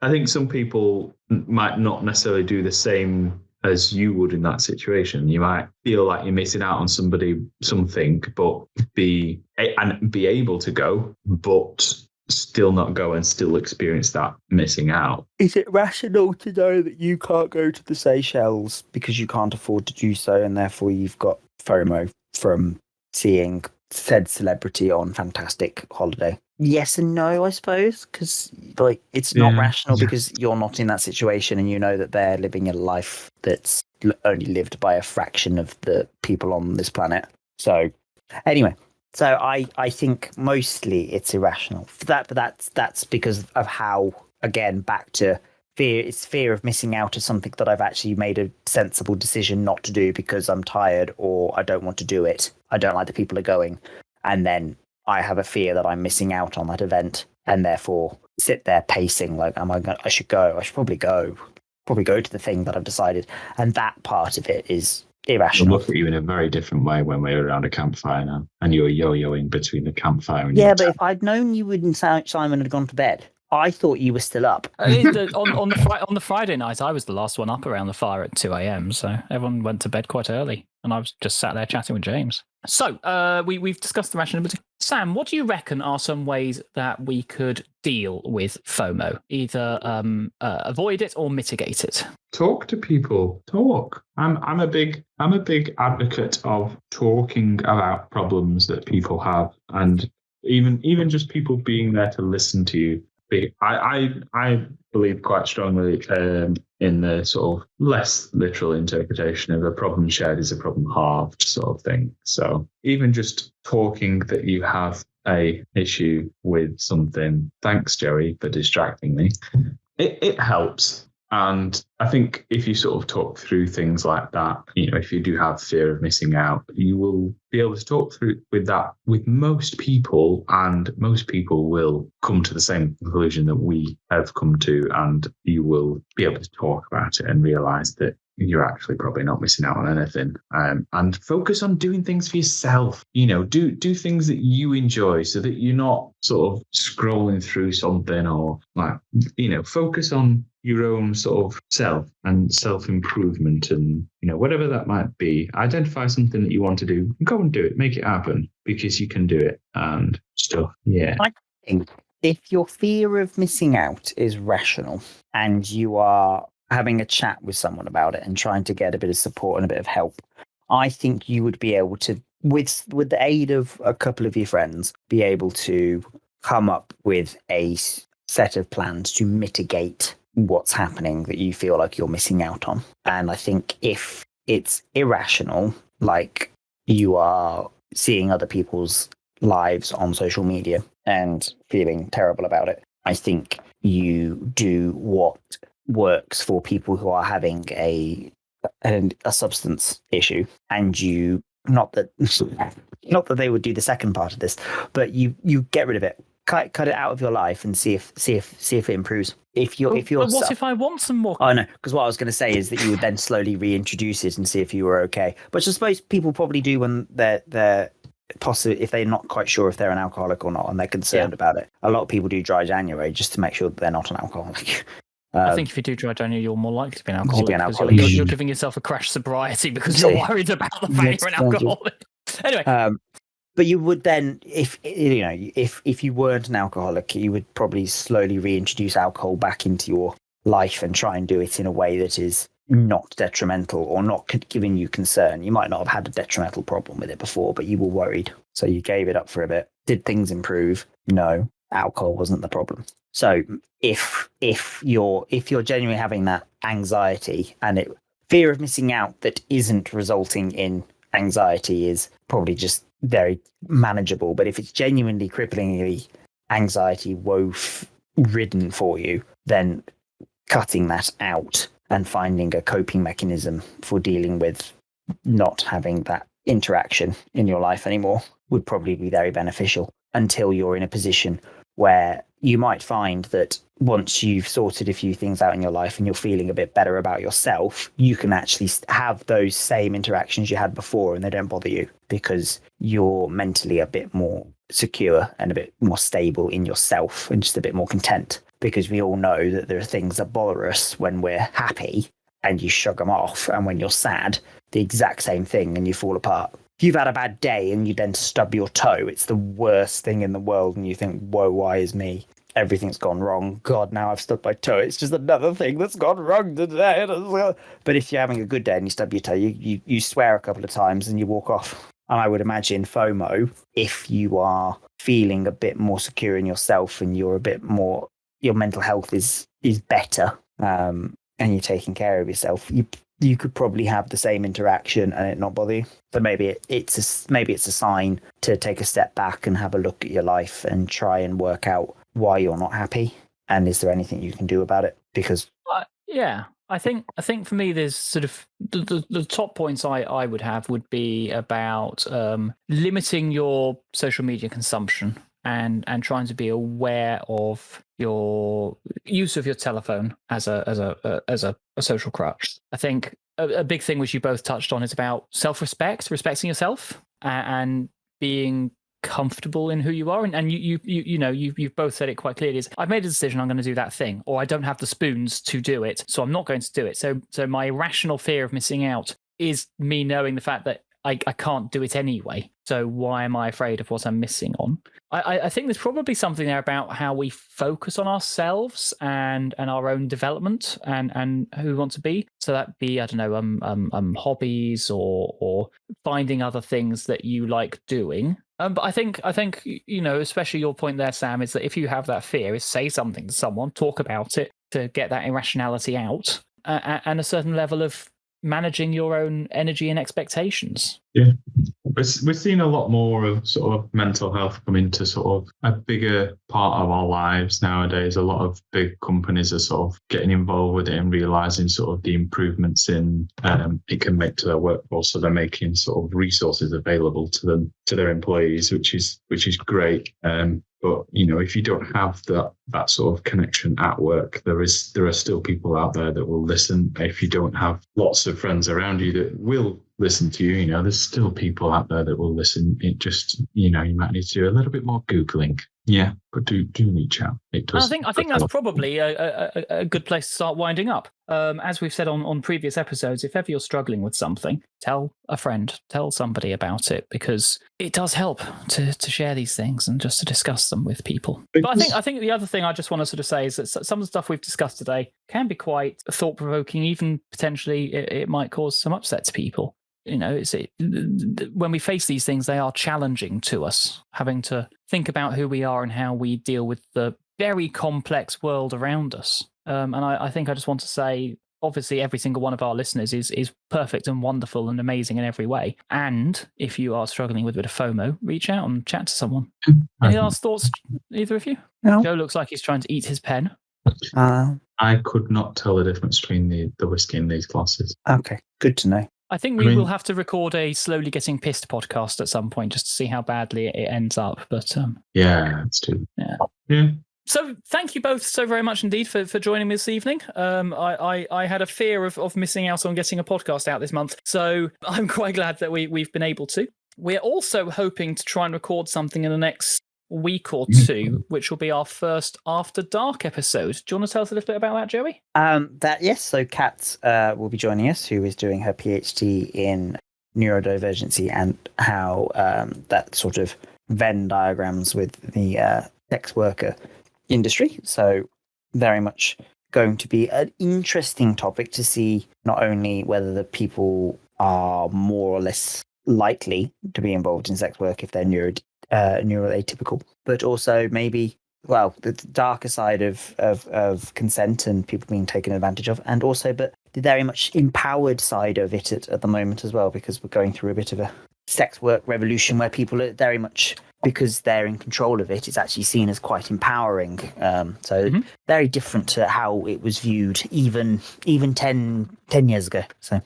Speaker 4: I think some people might not necessarily do the same as you would in that situation. You might feel like you're missing out on something, but be able to go, but still not go and still experience that missing out.
Speaker 3: Is it rational to know that you can't go to the Seychelles because you can't afford to do so, and therefore you've got FOMO from seeing said celebrity on fantastic holiday? Yes and no, I suppose, because like it's not rational because you're not in that situation and you know that they're living a life that's only lived by a fraction of the people on this planet. So anyway, so I think mostly it's irrational. But that's because of how, again, back to fear. It's fear of missing out of something that I've actually made a sensible decision not to do because I'm tired or I don't want to do it. I don't like the people are going, and then I have a fear that I'm missing out on that event, and therefore sit there pacing like, I should go. I should probably go to the thing that I've decided. And that part of it is irrational.
Speaker 4: I'll look at you in a very different way when we're around a campfire now, and you're yo-yoing between the campfire and
Speaker 3: but if I'd known you and Simon had gone to bed, I thought you were still up.
Speaker 2: On the Friday night, I was the last one up around the fire at 2 a.m. So everyone went to bed quite early, and I was just sat there chatting with James. So we've discussed the rationality. Sam, what do you reckon are some ways that we could deal with FOMO? Either avoid it or mitigate it.
Speaker 4: Talk to people. Talk. I'm a big advocate of talking about problems that people have, and even just people being there to listen to you. I believe quite strongly in the sort of less literal interpretation of a problem shared is a problem halved sort of thing. So even just talking that you have a issue with something, thanks Joey for distracting me, it helps. And I think if you sort of talk through things like that, if you do have fear of missing out, you will be able to talk through with that with most people, and most people will come to the same conclusion that we have come to, and you will be able to talk about it and realize that you're actually probably not missing out on anything. And focus on doing things for yourself. Do things that you enjoy so that you're not sort of scrolling through something, or focus on your own sort of self and self-improvement, and whatever that might be. Identify something that you want to do, go and do it, make it happen, because you can do it and stuff.
Speaker 3: I think if your fear of missing out is rational and you are having a chat with someone about it and trying to get a bit of support and a bit of help, I think you would be able to, with the aid of a couple of your friends, be able to come up with a set of plans to mitigate what's happening that you feel like you're missing out on. And I think if it's irrational, like you are seeing other people's lives on social media and feeling terrible about it, I think you do what works for people who are having a substance issue, and you not that they would do the second part of this, but you get rid of it. Cut it out of your life and see if it improves. If
Speaker 2: I want some more?
Speaker 3: Oh no, because what I was going to say is that you would then slowly reintroduce it and see if you were okay. But I suppose people probably do when they're possibly, if they're not quite sure if they're an alcoholic or not, and they're concerned about it. A lot of people do dry January just to make sure that they're not an alcoholic.
Speaker 2: I think if you do dry January, you're more likely to be an alcoholic. You're giving yourself a crash sobriety because you're worried about the fact you're an alcoholic. Anyway.
Speaker 3: But you would then, if you weren't an alcoholic, you would probably slowly reintroduce alcohol back into your life and try and do it in a way that is not detrimental or not giving you concern. You might not have had a detrimental problem with it before, but you were worried. So you gave it up for a bit. Did things improve? No, alcohol wasn't the problem. So if you're genuinely having that anxiety and fear of missing out that isn't resulting in anxiety is probably just very manageable. But if it's genuinely cripplingly anxiety ridden for you, then cutting that out and finding a coping mechanism for dealing with not having that interaction in your life anymore would probably be very beneficial, until you're in a position where you might find that once you've sorted a few things out in your life and you're feeling a bit better about yourself, you can actually have those same interactions you had before and they don't bother you, because you're mentally a bit more secure and a bit more stable in yourself and just a bit more content. Because we all know that there are things that bother us when we're happy and you shrug them off, and when you're sad, the exact same thing, and you fall apart. If you've had a bad day and you then stub your toe, it's the worst thing in the world, and you think, whoa, why is me? Everything's gone wrong. God, now I've stubbed my toe. It's just another thing that's gone wrong today. But if you're having a good day and you stub your toe, you swear a couple of times and you walk off. And I would imagine FOMO, if you are feeling a bit more secure in yourself and you're a bit more, your mental health is better, and you're taking care of yourself, you could probably have the same interaction and it not bother you. So maybe it's a sign to take a step back and have a look at your life and try and work out why you're not happy, and is there anything you can do about it? Because
Speaker 2: I think for me, there's sort of the top points I would have would be about limiting your social media consumption and trying to be aware of your use of your telephone as a social crutch. I think a big thing which you both touched on is about self-respect, respecting yourself, and being comfortable in who you are. And you've both said it quite clearly, is I've made a decision, I'm going to do that thing, or I don't have the spoons to do it, so I'm not going to do it. So my irrational fear of missing out is me knowing the fact that I can't do it anyway. So why am I afraid of what I'm missing on? I think there's probably something there about how we focus on ourselves and our own development and who we want to be. So that be, I don't know, hobbies or finding other things that you like doing. But I think especially your point there, Sam, is that if you have that fear, is say something to someone, talk about it to get that irrationality out, and a certain level of managing your own energy and expectations.
Speaker 4: Yeah, we're seeing a lot more of sort of mental health come into sort of a bigger part of our lives nowadays. A lot of big companies are sort of getting involved with it and realizing sort of the improvements in it can make to their workforce. So they're making sort of resources available to them, to their employees, which is great. But if you don't have that sort of connection at work, there are still people out there that will listen. If you don't have lots of friends around you that will listen to you, there's still people out there that will listen. It just, you might need to do a little bit more Googling. Yeah, but do reach out.
Speaker 2: I think that's probably a good place to start winding up. As we've said on previous episodes, if ever you're struggling with something, tell a friend, tell somebody about it, because it does help to share these things and just to discuss them with people. But I think the other thing I just want to sort of say is that some of the stuff we've discussed today can be quite thought-provoking, even potentially it might cause some upset to people. When we face these things, they are challenging to us, having to think about who we are and how we deal with the very complex world around us. And I think I just want to say, obviously, every single one of our listeners is perfect and wonderful and amazing in every way. And if you are struggling with a bit of FOMO, reach out and chat to someone. Any last thoughts, either of you?
Speaker 3: No.
Speaker 2: Joe looks like he's trying to eat his pen.
Speaker 4: I could not tell the difference between the whiskey in these glasses.
Speaker 3: Okay, good to know.
Speaker 2: I think we will have to record a slowly getting pissed podcast at some point just to see how badly it ends up. But
Speaker 4: yeah, it's true. Yeah.
Speaker 2: So thank you both so very much indeed for joining me this evening. I had a fear of missing out on getting a podcast out this month, so I'm quite glad that we've been able to. We're also hoping to try and record something in the next week or two, which will be our first After Dark episode. Do you want to tell us a little bit about that, Joey?
Speaker 3: Yes. So Kat will be joining us, who is doing her PhD in neurodivergency and how that sort of Venn diagrams with the sex worker industry. So very much going to be an interesting topic to see not only whether the people are more or less likely to be involved in sex work if they're neuroatypical, but also maybe the darker side of consent and people being taken advantage of, and also but the very much empowered side of it at the moment as well, because we're going through a bit of a sex work revolution where people are very much, because they're in control of it, it's actually seen as quite empowering. Very different to how it was viewed even 10 years ago. So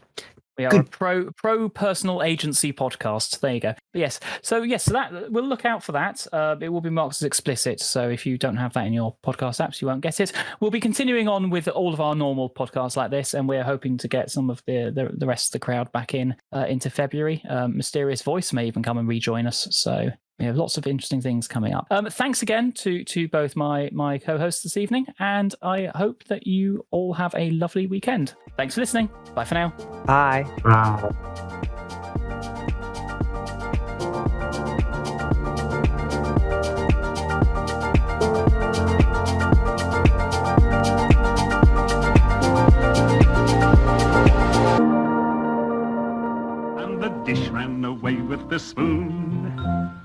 Speaker 2: we are a pro personal agency podcast. There you go. But yes. So that we'll look out for that. It will be marked as explicit. So if you don't have that in your podcast apps, you won't get it. We'll be continuing on with all of our normal podcasts like this, and we're hoping to get some of the rest of the crowd back into February. Mysterious Voice may even come and rejoin us. So we have lots of interesting things coming up. Thanks again to both my co-hosts this evening, and I hope that you all have a lovely weekend. Thanks for listening. Bye for now.
Speaker 3: Bye.
Speaker 4: Wow.
Speaker 5: And the dish ran away with the spoon.